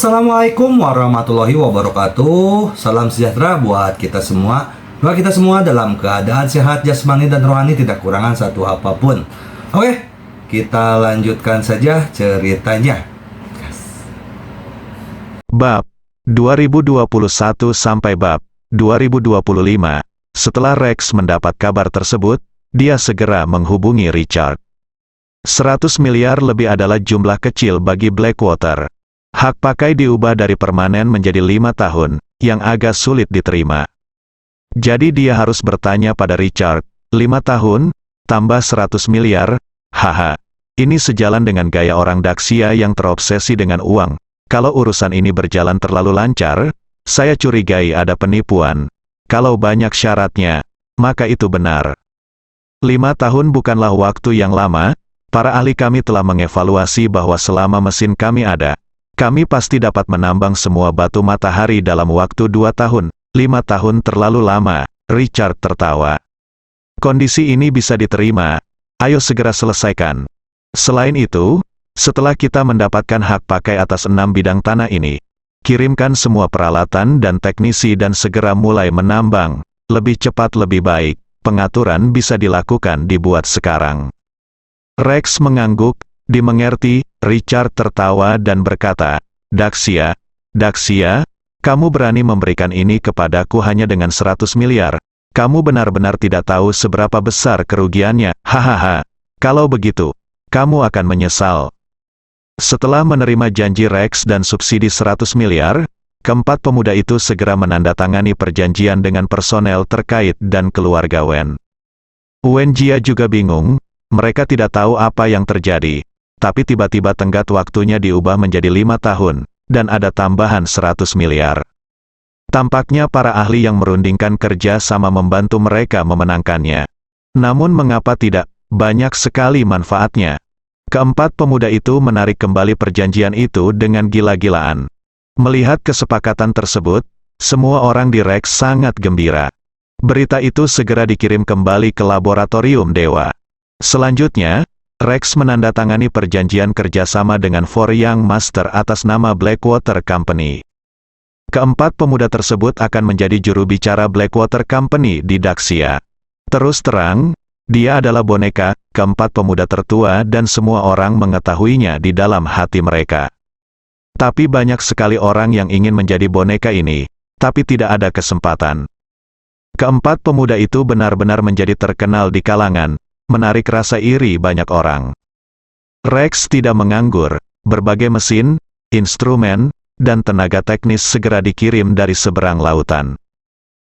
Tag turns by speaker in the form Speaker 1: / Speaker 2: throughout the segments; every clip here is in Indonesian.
Speaker 1: Assalamualaikum warahmatullahi wabarakatuh. Salam sejahtera buat kita semua. Doa kita semua dalam keadaan sehat jasmani dan rohani, tidak kurangan satu apapun. Oke, kita lanjutkan saja ceritanya.
Speaker 2: Bab 2021 sampai bab 2025. Setelah Rex mendapat kabar tersebut, dia segera menghubungi Richard. 100 miliar lebih adalah jumlah kecil bagi Blackwater. Hak pakai diubah dari permanen menjadi 5 tahun, yang agak sulit diterima. Jadi dia harus bertanya pada Richard, 5 tahun, tambah 100 miliar, haha. Ini sejalan dengan gaya orang Daxia yang terobsesi dengan uang. Kalau urusan ini berjalan terlalu lancar, saya curigai ada penipuan. Kalau banyak syaratnya, maka itu benar. 5 tahun bukanlah waktu yang lama. Para ahli kami telah mengevaluasi bahwa selama mesin kami ada, kami pasti dapat menambang semua batu matahari dalam waktu 2 tahun. 5 tahun terlalu lama, Richard tertawa. Kondisi ini bisa diterima. Ayo segera selesaikan. Selain itu, setelah kita mendapatkan hak pakai atas 6 bidang tanah ini, kirimkan semua peralatan dan teknisi dan segera mulai menambang. Lebih cepat lebih baik. Pengaturan bisa dibuat sekarang. Rex mengangguk, dimengerti. Richard tertawa dan berkata, Daxia, kamu berani memberikan ini kepadaku hanya dengan 100 miliar. Kamu benar-benar tidak tahu seberapa besar kerugiannya, hahaha. Kalau begitu, kamu akan menyesal. Setelah menerima janji Rex dan subsidi 100 miliar, keempat pemuda itu segera menandatangani perjanjian dengan personel terkait dan keluarga Wen. Wen Jia juga bingung, mereka tidak tahu apa yang terjadi. Tapi tiba-tiba tenggat waktunya diubah menjadi 5 tahun, dan ada tambahan 100 miliar. Tampaknya para ahli yang merundingkan kerja sama membantu mereka memenangkannya. Namun mengapa tidak, banyak sekali manfaatnya. Keempat pemuda itu menarik kembali perjanjian itu dengan gila-gilaan. Melihat kesepakatan tersebut, semua orang di Rex sangat gembira. Berita itu segera dikirim kembali ke laboratorium Dewa. Selanjutnya, Rex menandatangani perjanjian kerjasama dengan Four Young Master atas nama Blackwater Company. Keempat pemuda tersebut akan menjadi juru bicara Blackwater Company di Daxia. Terus terang, dia adalah boneka, keempat pemuda tertua dan semua orang mengetahuinya di dalam hati mereka. Tapi banyak sekali orang yang ingin menjadi boneka ini, tapi tidak ada kesempatan. Keempat pemuda itu benar-benar menjadi terkenal di kalangan, menarik rasa iri banyak orang. Rex tidak menganggur, berbagai mesin, instrumen, dan tenaga teknis segera dikirim dari seberang lautan.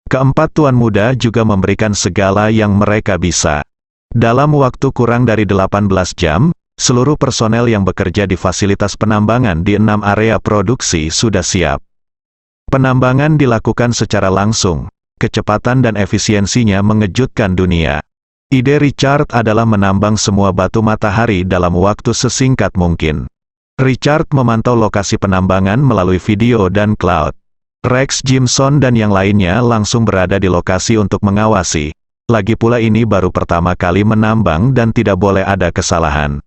Speaker 2: Keempat tuan muda juga memberikan segala yang mereka bisa. Dalam waktu kurang dari 18 jam, seluruh personel yang bekerja di fasilitas penambangan di 6 area produksi sudah siap. Penambangan dilakukan secara langsung, kecepatan dan efisiensinya mengejutkan dunia. Ide Richard adalah menambang semua batu matahari dalam waktu sesingkat mungkin. Richard memantau lokasi penambangan melalui video dan cloud. Rex Jimson dan yang lainnya langsung berada di lokasi untuk mengawasi. Lagi pula ini baru pertama kali menambang dan tidak boleh ada kesalahan.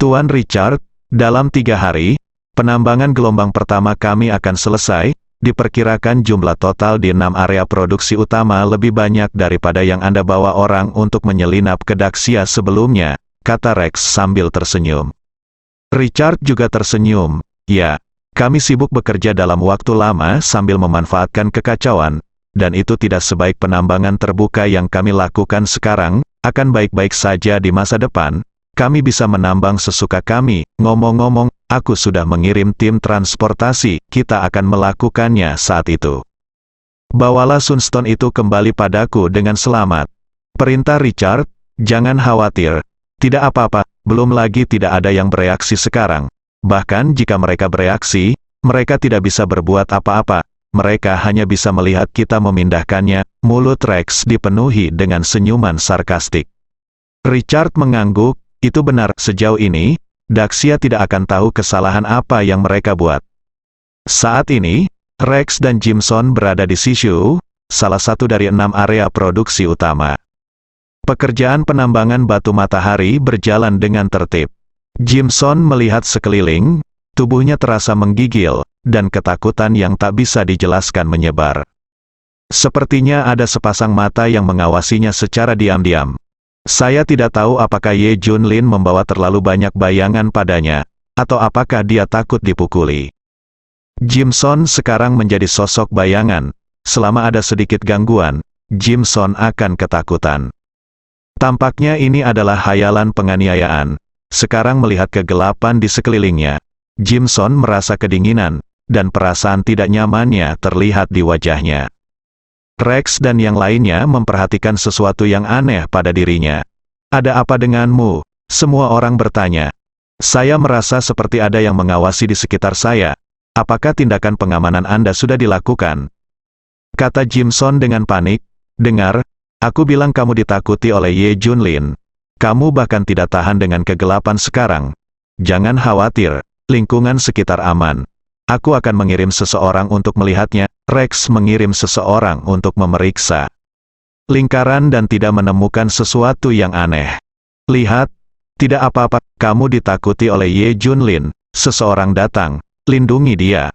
Speaker 2: Tuan Richard, dalam 3 hari, penambangan gelombang pertama kami akan selesai. Diperkirakan jumlah total di 6 area produksi utama lebih banyak daripada yang Anda bawa orang untuk menyelinap ke Daxia sebelumnya, kata Rex sambil tersenyum. Richard juga tersenyum, ya, kami sibuk bekerja dalam waktu lama sambil memanfaatkan kekacauan, dan itu tidak sebaik penambangan terbuka yang kami lakukan sekarang, akan baik-baik saja di masa depan. Kami bisa menambang sesuka kami. Ngomong-ngomong, aku sudah mengirim tim transportasi, kita akan melakukannya saat itu. Bawalah Sunstone itu kembali padaku dengan selamat. Perintah Richard, jangan khawatir. Tidak apa-apa, belum lagi tidak ada yang bereaksi sekarang. Bahkan jika mereka bereaksi, mereka tidak bisa berbuat apa-apa. Mereka hanya bisa melihat kita memindahkannya. Mulut Rex dipenuhi dengan senyuman sarkastik. Richard mengangguk. Itu benar, sejauh ini, Daxia tidak akan tahu kesalahan apa yang mereka buat. Saat ini, Rex dan Jimson berada di Sishu, salah satu dari 6 area produksi utama. Pekerjaan penambangan batu matahari berjalan dengan tertib. Jimson melihat sekeliling, Tubuhnya terasa menggigil, dan ketakutan yang tak bisa dijelaskan menyebar. Sepertinya ada sepasang mata yang mengawasinya secara diam-diam. Saya tidak tahu apakah Ye Junlin membawa terlalu banyak bayangan padanya, atau apakah dia takut dipukuli. Jimson sekarang menjadi sosok bayangan. Selama ada sedikit gangguan, Jimson akan ketakutan. Tampaknya ini adalah khayalan penganiayaan. Sekarang melihat kegelapan di sekelilingnya, Jimson merasa kedinginan, dan perasaan tidak nyamannya terlihat di wajahnya. Rex dan yang lainnya memperhatikan sesuatu yang aneh pada dirinya. "Ada apa denganmu?" Semua orang bertanya. "Saya merasa seperti ada yang mengawasi di sekitar saya. Apakah tindakan pengamanan Anda sudah dilakukan?" Kata Jimson dengan panik. "Dengar, aku bilang kamu ditakuti oleh Ye Junlin. Kamu bahkan tidak tahan dengan kegelapan sekarang. Jangan khawatir, lingkungan sekitar aman. Aku akan mengirim seseorang untuk melihatnya." Rex mengirim seseorang untuk memeriksa lingkaran dan tidak menemukan sesuatu yang aneh. "Lihat, tidak apa-apa, kamu ditakuti oleh Ye Junlin. Seseorang datang, lindungi dia."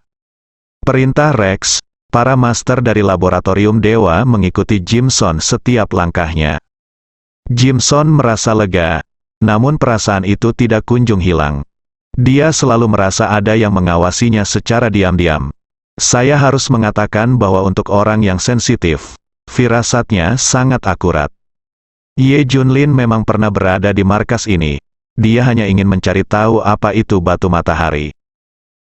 Speaker 2: Perintah Rex, para master dari laboratorium dewa mengikuti Jimson setiap langkahnya. Jimson merasa lega, namun perasaan itu tidak kunjung hilang. Dia selalu merasa ada yang mengawasinya secara diam-diam. Saya harus mengatakan bahwa untuk orang yang sensitif, firasatnya sangat akurat. Ye Junlin memang pernah berada di markas ini. Dia hanya ingin mencari tahu apa itu batu matahari.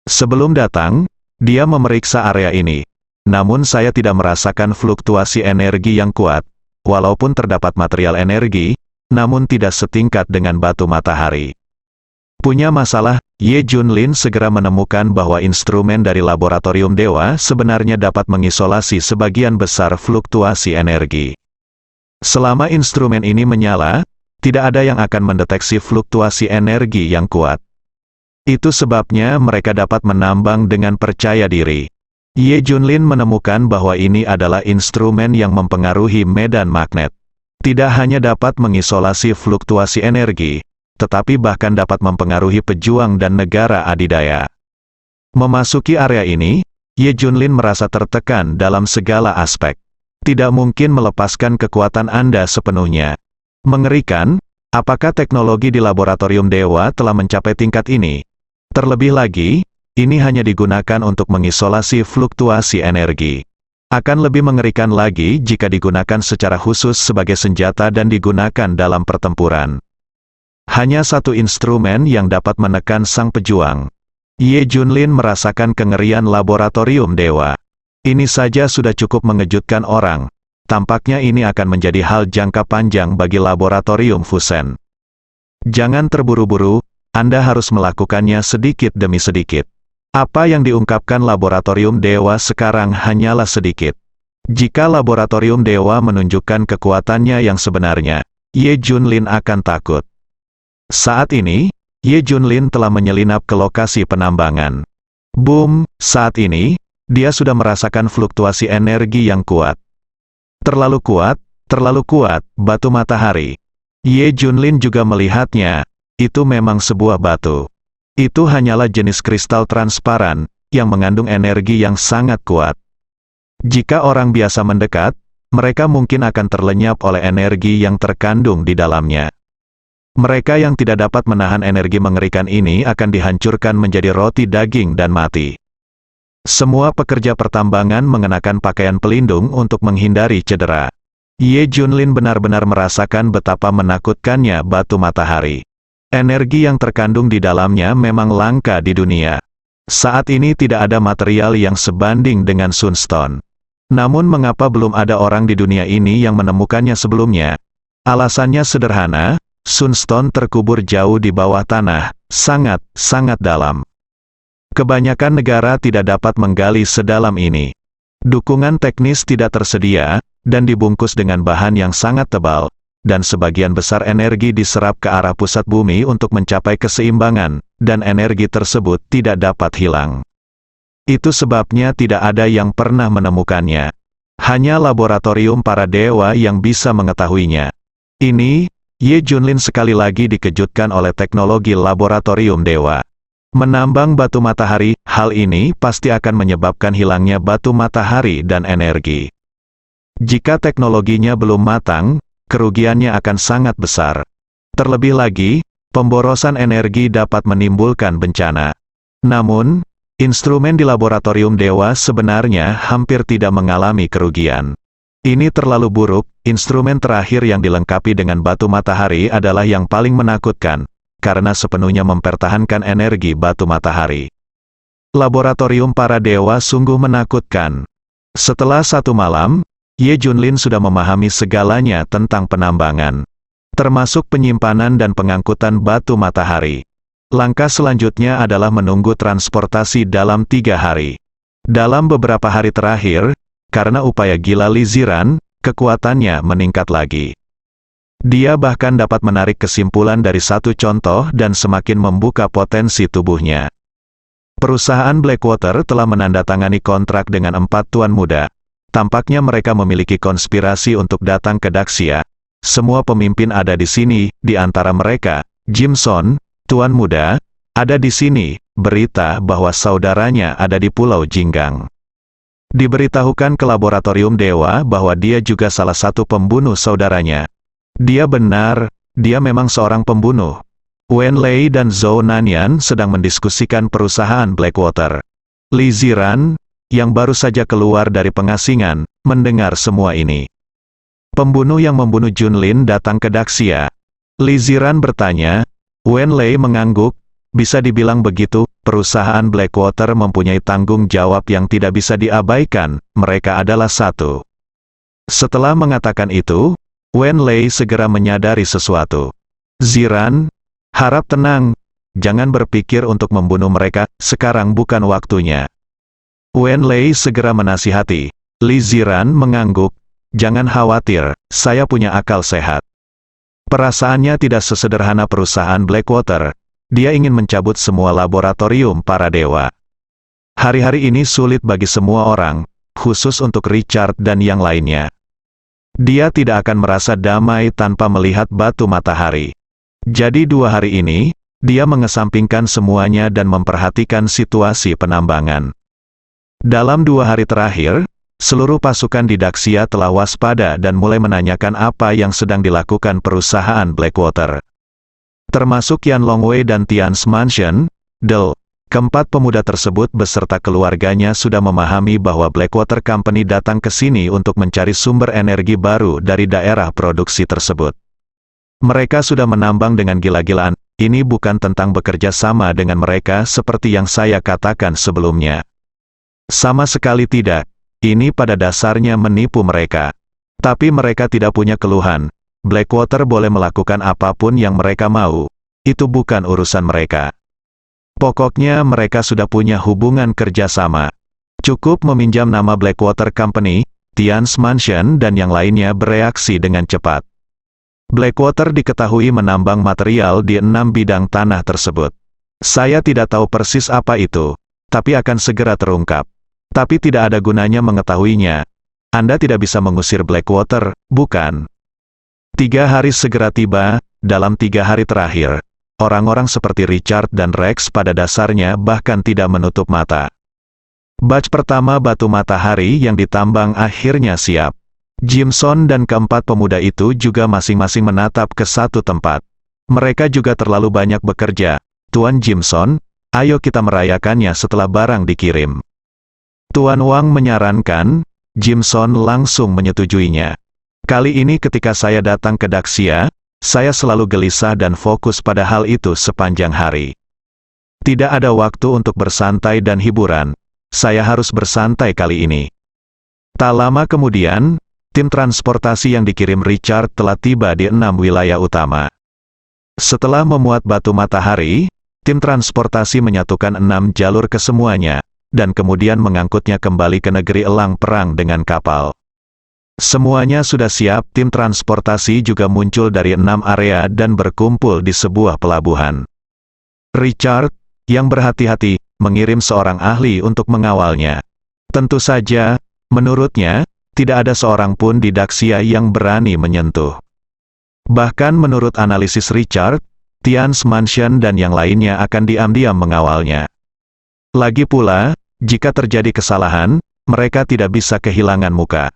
Speaker 2: Sebelum datang, dia memeriksa area ini. Namun saya tidak merasakan fluktuasi energi yang kuat. Walaupun terdapat material energi, namun tidak setingkat dengan batu matahari. Punya masalah, Ye Junlin segera menemukan bahwa instrumen dari laboratorium dewa sebenarnya dapat mengisolasi sebagian besar fluktuasi energi. Selama instrumen ini menyala, tidak ada yang akan mendeteksi fluktuasi energi yang kuat. Itu sebabnya mereka dapat menambang dengan percaya diri. Ye Junlin menemukan bahwa ini adalah instrumen yang mempengaruhi medan magnet. Tidak hanya dapat mengisolasi fluktuasi energi, tetapi bahkan dapat mempengaruhi pejuang dan negara adidaya. Memasuki area ini, Ye Junlin merasa tertekan dalam segala aspek. Tidak mungkin melepaskan kekuatan Anda sepenuhnya. Mengerikan, apakah teknologi di laboratorium dewa telah mencapai tingkat ini? Terlebih lagi, ini hanya digunakan untuk mengisolasi fluktuasi energi. Akan lebih mengerikan lagi jika digunakan secara khusus sebagai senjata dan digunakan dalam pertempuran. Hanya satu instrumen yang dapat menekan sang pejuang. Ye Junlin merasakan kengerian laboratorium dewa. Ini saja sudah cukup mengejutkan orang. Tampaknya ini akan menjadi hal jangka panjang bagi laboratorium Fusen. Jangan terburu-buru, Anda harus melakukannya sedikit demi sedikit. Apa yang diungkapkan laboratorium dewa sekarang hanyalah sedikit. Jika laboratorium dewa menunjukkan kekuatannya yang sebenarnya, Ye Junlin akan takut. Saat ini, Ye Junlin telah menyelinap ke lokasi penambangan. Boom, saat ini, dia sudah merasakan fluktuasi energi yang kuat. Terlalu kuat, batu matahari. Ye Junlin juga melihatnya, itu memang sebuah batu. Itu hanyalah jenis kristal transparan, yang mengandung energi yang sangat kuat. Jika orang biasa mendekat, mereka mungkin akan terlenyap oleh energi yang terkandung di dalamnya. Mereka yang tidak dapat menahan energi mengerikan ini akan dihancurkan menjadi roti daging dan mati. Semua pekerja pertambangan mengenakan pakaian pelindung untuk menghindari cedera. Ye Junlin benar-benar merasakan betapa menakutkannya batu matahari. Energi yang terkandung di dalamnya memang langka di dunia. Saat ini tidak ada material yang sebanding dengan Sunstone. Namun mengapa belum ada orang di dunia ini yang menemukannya sebelumnya? Alasannya sederhana. Sunstone terkubur jauh di bawah tanah, sangat dalam. Kebanyakan negara tidak dapat menggali sedalam ini. Dukungan teknis tidak tersedia, dan dibungkus dengan bahan yang sangat tebal, dan sebagian besar energi diserap ke arah pusat bumi untuk mencapai keseimbangan, dan energi tersebut tidak dapat hilang. Itu sebabnya tidak ada yang pernah menemukannya. Hanya laboratorium para dewa yang bisa mengetahuinya. Ini, Ye Junlin sekali lagi dikejutkan oleh teknologi laboratorium dewa. Menambang batu matahari, hal ini pasti akan menyebabkan hilangnya batu matahari dan energi. Jika teknologinya belum matang, kerugiannya akan sangat besar. Terlebih lagi, pemborosan energi dapat menimbulkan bencana. Namun, instrumen di laboratorium Dewa sebenarnya hampir tidak mengalami kerugian. Ini terlalu buruk. Instrumen terakhir yang dilengkapi dengan batu matahari adalah yang paling menakutkan, karena sepenuhnya mempertahankan energi batu matahari. Laboratorium para dewa sungguh menakutkan. Setelah 1 malam, Ye Junlin sudah memahami segalanya tentang penambangan, termasuk penyimpanan dan pengangkutan batu matahari. Langkah selanjutnya adalah menunggu transportasi dalam 3 hari. Dalam beberapa hari terakhir, karena upaya gila Li Ziran, kekuatannya meningkat lagi. Dia bahkan dapat menarik kesimpulan dari satu contoh dan semakin membuka potensi tubuhnya. Perusahaan Blackwater telah menandatangani kontrak dengan 4 tuan muda. Tampaknya mereka memiliki konspirasi untuk datang ke Daxia. Semua pemimpin ada di sini, di antara mereka, Jimson, tuan muda, ada di sini. Berita bahwa saudaranya ada di Pulau Jinggang. Diberitahukan ke laboratorium Dewa bahwa dia juga salah satu pembunuh saudaranya. Dia benar, dia memang seorang pembunuh. Wen Lei dan Zhou Nanyan sedang mendiskusikan perusahaan Blackwater. Li Ziran, yang baru saja keluar dari pengasingan, mendengar semua ini. Pembunuh yang membunuh Junlin datang ke Daxia. Li Ziran bertanya. Wen Lei mengangguk. Bisa dibilang begitu, perusahaan Blackwater mempunyai tanggung jawab yang tidak bisa diabaikan, mereka adalah satu. Setelah mengatakan itu, Wen Lei segera menyadari sesuatu. Ziran, harap tenang, jangan berpikir untuk membunuh mereka, sekarang bukan waktunya. Wen Lei segera menasihati. Li Ziran mengangguk, jangan khawatir, saya punya akal sehat. Perasaannya tidak sesederhana perusahaan Blackwater. Dia ingin mencabut semua laboratorium para dewa. Hari-hari ini sulit bagi semua orang, khusus untuk Richard dan yang lainnya. Dia tidak akan merasa damai tanpa melihat batu matahari. Jadi 2 hari ini, dia mengesampingkan semuanya dan memperhatikan situasi penambangan. Dalam 2 hari terakhir, seluruh pasukan di Daxia telah waspada dan mulai menanyakan apa yang sedang dilakukan perusahaan Blackwater. Termasuk Yan Longwei dan Tian's Mansion, keempat pemuda tersebut beserta keluarganya sudah memahami bahwa Blackwater Company datang ke sini untuk mencari sumber energi baru dari daerah produksi tersebut. Mereka sudah menambang dengan gila-gilaan. Ini bukan tentang bekerja sama dengan mereka seperti yang saya katakan sebelumnya. Sama sekali tidak. Ini pada dasarnya menipu mereka. Tapi mereka tidak punya keluhan. Blackwater boleh melakukan apapun yang mereka mau. Itu bukan urusan mereka. Pokoknya mereka sudah punya hubungan kerjasama. Cukup meminjam nama Blackwater Company, Tian's Mansion dan yang lainnya bereaksi dengan cepat. Blackwater diketahui menambang material di 6 bidang tanah tersebut. Saya tidak tahu persis apa itu, tapi akan segera terungkap. Tapi tidak ada gunanya mengetahuinya. Anda tidak bisa mengusir Blackwater, bukan? 3 hari segera tiba. Dalam 3 hari terakhir, orang-orang seperti Richard dan Rex pada dasarnya bahkan tidak menutup mata. Batch pertama batu matahari yang ditambang akhirnya siap. Jimson dan keempat pemuda itu juga masing-masing menatap ke satu tempat. Mereka juga terlalu banyak bekerja. Tuan Jimson, ayo kita merayakannya setelah barang dikirim. Tuan Wang menyarankan. Jimson langsung menyetujuinya. Kali ini ketika saya datang ke Daxia, saya selalu gelisah dan fokus pada hal itu sepanjang hari. Tidak ada waktu untuk bersantai dan hiburan. Saya harus bersantai kali ini. Tak lama kemudian, tim transportasi yang dikirim Richard telah tiba di 6 wilayah utama. Setelah memuat batu matahari, tim transportasi menyatukan 6 jalur ke semuanya, dan kemudian mengangkutnya kembali ke negeri elang perang dengan kapal. Semuanya sudah siap, tim transportasi juga muncul dari 6 area dan berkumpul di sebuah pelabuhan. Richard, yang berhati-hati, mengirim seorang ahli untuk mengawalnya. Tentu saja, menurutnya, tidak ada seorang pun di Daxia yang berani menyentuh. Bahkan menurut analisis Richard, Tian's Mansion dan yang lainnya akan diam-diam mengawalnya. Lagi pula, jika terjadi kesalahan, mereka tidak bisa kehilangan muka.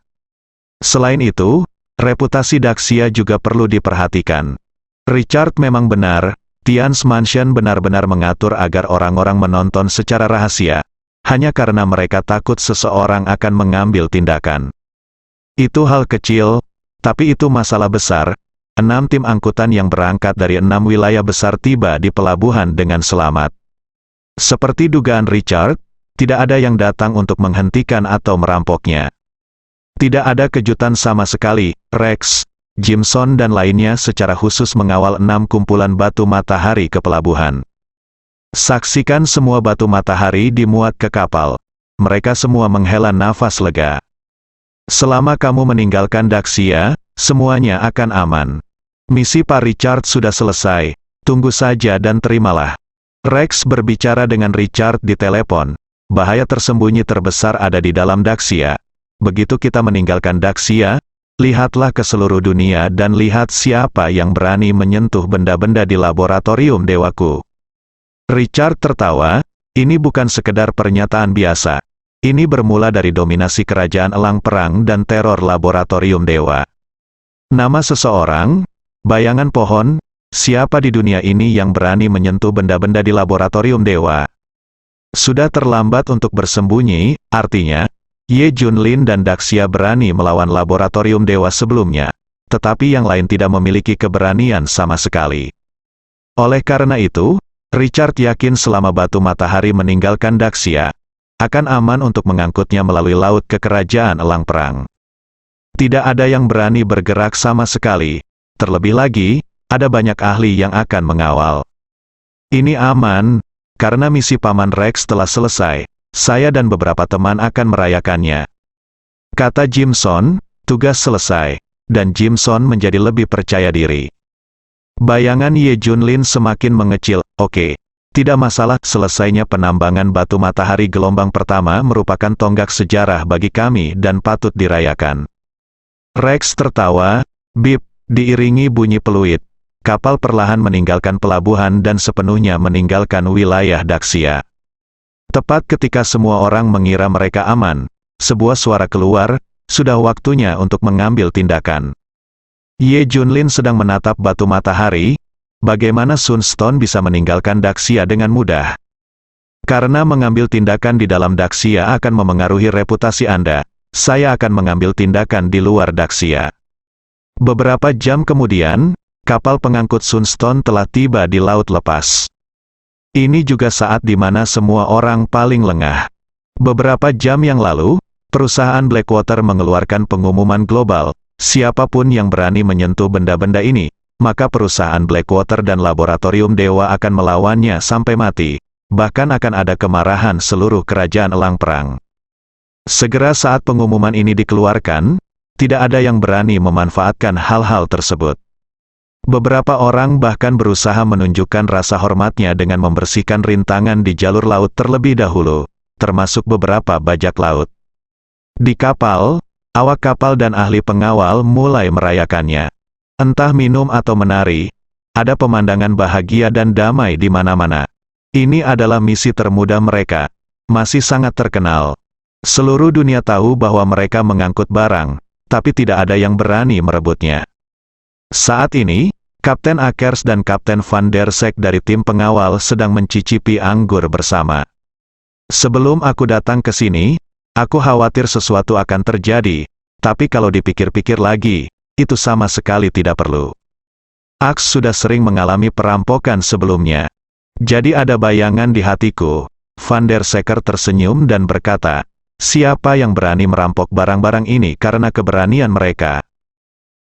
Speaker 2: Selain itu, reputasi Daxia juga perlu diperhatikan. Richard memang benar, Tian's Mansion benar-benar mengatur agar orang-orang menonton secara rahasia, hanya karena mereka takut seseorang akan mengambil tindakan. Itu hal kecil, tapi itu masalah besar. 6 tim angkutan yang berangkat dari 6 wilayah besar tiba di pelabuhan dengan selamat. Seperti dugaan Richard, tidak ada yang datang untuk menghentikan atau merampoknya. Tidak ada kejutan sama sekali, Rex, Jimson dan lainnya secara khusus mengawal 6 kumpulan batu matahari ke pelabuhan. Saksikan semua batu matahari dimuat ke kapal. Mereka semua menghela nafas lega. Selama kamu meninggalkan Daxia, semuanya akan aman. Misi Pak Richard sudah selesai, tunggu saja dan terimalah. Rex berbicara dengan Richard di telepon. Bahaya tersembunyi terbesar ada di dalam Daxia. Begitu kita meninggalkan Daxia, lihatlah ke seluruh dunia dan lihat siapa yang berani menyentuh benda-benda di laboratorium dewaku. Richard tertawa, ini bukan sekedar pernyataan biasa. Ini bermula dari dominasi kerajaan elang perang dan teror laboratorium dewa. Nama seseorang, bayangan pohon, siapa di dunia ini yang berani menyentuh benda-benda di laboratorium dewa? Sudah terlambat untuk bersembunyi, artinya, Ye Junlin dan Daxia berani melawan laboratorium dewa sebelumnya, tetapi yang lain tidak memiliki keberanian sama sekali. Oleh karena itu, Richard yakin selama batu matahari meninggalkan Daxia, akan aman untuk mengangkutnya melalui laut ke kerajaan elang perang. Tidak ada yang berani bergerak sama sekali, terlebih lagi, ada banyak ahli yang akan mengawal. Ini aman, karena misi Paman Rex telah selesai, saya dan beberapa teman akan merayakannya. Kata Jimson, tugas selesai, dan Jimson menjadi lebih percaya diri. Bayangan Ye Junlin semakin mengecil, oke. Tidak masalah, selesainya penambangan batu matahari gelombang pertama merupakan tonggak sejarah bagi kami dan patut dirayakan. Rex tertawa, bip, diiringi bunyi peluit. Kapal perlahan meninggalkan pelabuhan dan sepenuhnya meninggalkan wilayah Daxia. Tepat ketika semua orang mengira mereka aman, sebuah suara keluar, sudah waktunya untuk mengambil tindakan. Ye Junlin sedang menatap batu matahari, bagaimana Sunstone bisa meninggalkan Daxia dengan mudah? Karena mengambil tindakan di dalam Daxia akan memengaruhi reputasi Anda, saya akan mengambil tindakan di luar Daxia. Beberapa jam kemudian, kapal pengangkut Sunstone telah tiba di laut lepas. Ini juga saat di mana semua orang paling lengah. Beberapa jam yang lalu, perusahaan Blackwater mengeluarkan pengumuman global, siapapun yang berani menyentuh benda-benda ini, maka perusahaan Blackwater dan laboratorium dewa akan melawannya sampai mati. Bahkan akan ada kemarahan seluruh kerajaan elang perang. Segera saat pengumuman ini dikeluarkan, tidak ada yang berani memanfaatkan hal-hal tersebut. Beberapa orang bahkan berusaha menunjukkan rasa hormatnya dengan membersihkan rintangan di jalur laut terlebih dahulu, termasuk beberapa bajak laut. Di kapal, awak kapal dan ahli pengawal mulai merayakannya. Entah minum atau menari, ada pemandangan bahagia dan damai di mana-mana. Ini adalah misi termuda mereka, masih sangat terkenal. Seluruh dunia tahu bahwa mereka mengangkut barang, tapi tidak ada yang berani merebutnya. Saat ini, Kapten Akers dan Kapten Van der Sek dari tim pengawal sedang mencicipi anggur bersama. Sebelum aku datang ke sini, aku khawatir sesuatu akan terjadi, tapi kalau dipikir-pikir lagi, itu sama sekali tidak perlu. Aks sudah sering mengalami perampokan sebelumnya. Jadi ada bayangan di hatiku. Van der Seker tersenyum dan berkata, siapa yang berani merampok barang-barang ini karena keberanian mereka?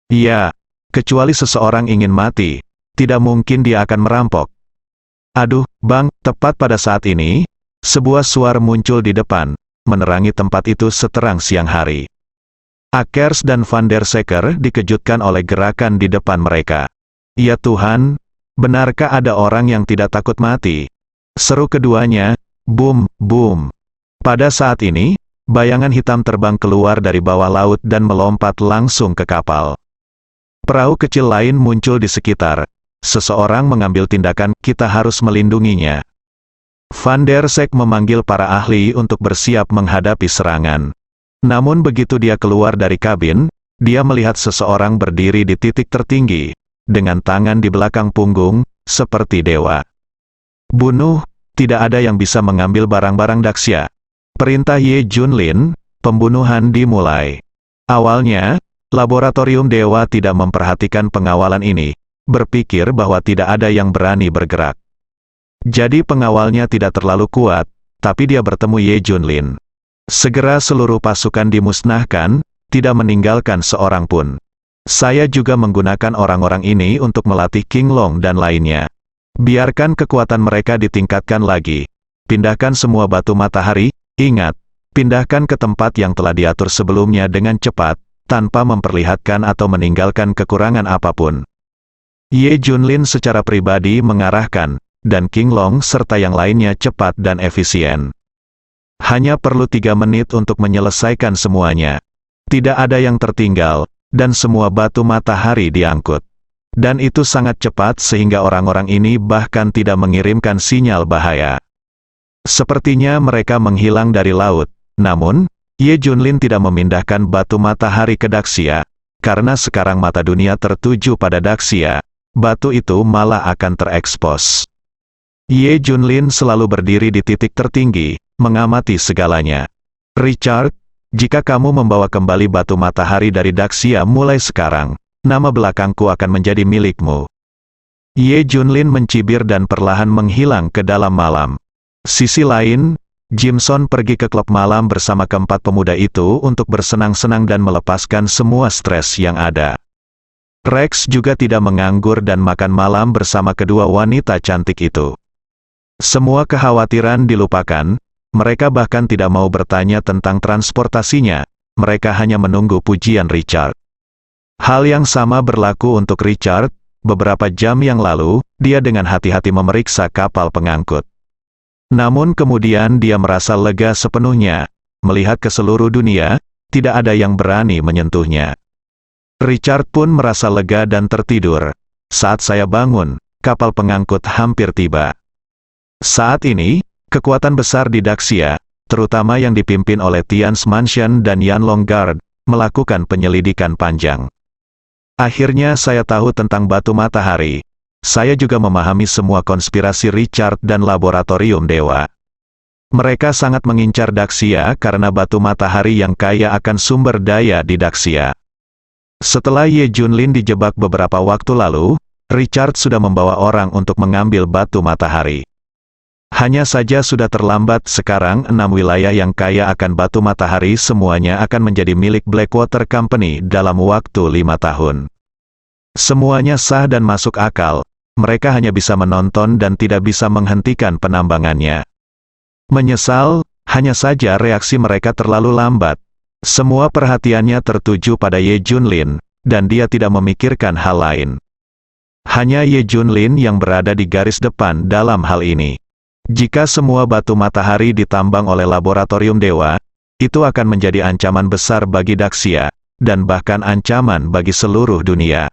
Speaker 2: Iya. Kecuali seseorang ingin mati, tidak mungkin dia akan merampok. Aduh, Bang, tepat pada saat ini, sebuah suara muncul di depan, menerangi tempat itu seterang siang hari. Akers dan Van der Seker dikejutkan oleh gerakan di depan mereka. Ya Tuhan, benarkah ada orang yang tidak takut mati? Seru keduanya, boom, boom. Pada saat ini, bayangan hitam terbang keluar dari bawah laut dan melompat langsung ke kapal. Perahu kecil lain muncul di sekitar, seseorang mengambil tindakan, kita harus melindunginya. Van der Sek memanggil para ahli untuk bersiap menghadapi serangan. Namun begitu dia keluar dari kabin, dia melihat seseorang berdiri di titik tertinggi, dengan tangan di belakang punggung, seperti dewa. Bunuh, tidak ada yang bisa mengambil barang-barang Daxia. Perintah Ye Junlin, pembunuhan dimulai. Awalnya, laboratorium dewa tidak memperhatikan pengawalan ini, berpikir bahwa tidak ada yang berani bergerak. Jadi pengawalnya tidak terlalu kuat, tapi dia bertemu Ye Junlin. Segera seluruh pasukan dimusnahkan, tidak meninggalkan seorang pun. Saya juga menggunakan orang-orang ini untuk melatih King Long dan lainnya. Biarkan kekuatan mereka ditingkatkan lagi. Pindahkan semua batu matahari, ingat, pindahkan ke tempat yang telah diatur sebelumnya dengan cepat, tanpa memperlihatkan atau meninggalkan kekurangan apapun. Ye Junlin secara pribadi mengarahkan, dan King Long serta yang lainnya cepat dan efisien. Hanya perlu 3 menit untuk menyelesaikan semuanya. Tidak ada yang tertinggal, dan semua batu matahari diangkut. Dan itu sangat cepat sehingga orang-orang ini bahkan tidak mengirimkan sinyal bahaya. Sepertinya mereka menghilang dari laut. Namun, Ye Junlin tidak memindahkan batu matahari ke Daxia, karena sekarang mata dunia tertuju pada Daxia. Batu itu malah akan terekspos. Ye Junlin selalu berdiri di titik tertinggi, mengamati segalanya. Richard, jika kamu membawa kembali batu matahari dari Daxia mulai sekarang, nama belakangku akan menjadi milikmu. Ye Junlin mencibir dan perlahan menghilang ke dalam malam. Sisi lain, Jimson pergi ke klub malam bersama keempat pemuda itu untuk bersenang-senang dan melepaskan semua stres yang ada. Rex juga tidak menganggur dan makan malam bersama kedua wanita cantik itu. Semua kekhawatiran dilupakan, mereka bahkan tidak mau bertanya tentang transportasinya, mereka hanya menunggu pujian Richard. Hal yang sama berlaku untuk Richard, beberapa jam yang lalu, dia dengan hati-hati memeriksa kapal pengangkut. Namun kemudian dia merasa lega sepenuhnya, melihat ke seluruh dunia, tidak ada yang berani menyentuhnya. Richard pun merasa lega dan tertidur. Saat saya bangun, kapal pengangkut hampir tiba. Saat ini, kekuatan besar di Daxia, terutama yang dipimpin oleh Tian's Mansion dan Yanlong Guard, melakukan penyelidikan panjang. Akhirnya saya tahu tentang batu matahari. Saya juga memahami semua konspirasi Richard dan laboratorium dewa. Mereka sangat mengincar Daxia karena batu matahari yang kaya akan sumber daya di Daxia. Setelah Ye Junlin dijebak beberapa waktu lalu, Richard sudah membawa orang untuk mengambil batu matahari. Hanya saja sudah terlambat sekarang 6 wilayah yang kaya akan batu matahari semuanya akan menjadi milik Blackwater Company dalam waktu 5 tahun. Semuanya sah dan masuk akal, mereka hanya bisa menonton dan tidak bisa menghentikan penambangannya. Menyesal, hanya saja reaksi mereka terlalu lambat. Semua perhatiannya tertuju pada Ye Junlin, dan dia tidak memikirkan hal lain. Hanya Ye Junlin yang berada di garis depan dalam hal ini. Jika semua batu matahari ditambang oleh laboratorium dewa, itu akan menjadi ancaman besar bagi Daxia, dan bahkan ancaman bagi seluruh dunia.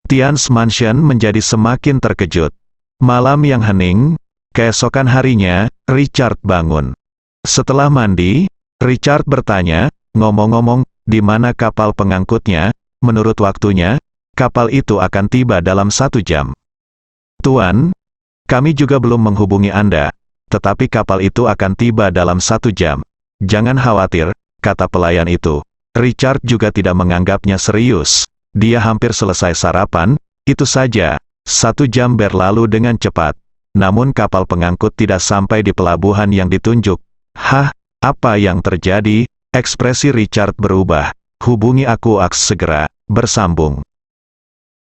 Speaker 2: Tian's Mansion menjadi semakin terkejut. Malam yang hening, keesokan harinya, Richard bangun. Setelah mandi, Richard bertanya, ngomong-ngomong, di mana kapal pengangkutnya? Menurut waktunya, kapal itu akan tiba dalam 1 jam. Tuan, kami juga belum menghubungi Anda, tetapi kapal itu akan tiba dalam 1 jam. Jangan khawatir, kata pelayan itu. Richard juga tidak menganggapnya serius. Dia hampir selesai sarapan, itu saja. 1 jam berlalu dengan cepat. Namun kapal pengangkut tidak sampai di pelabuhan yang ditunjuk. Hah, apa yang terjadi? Ekspresi Richard berubah. Hubungi aku aks segera, bersambung.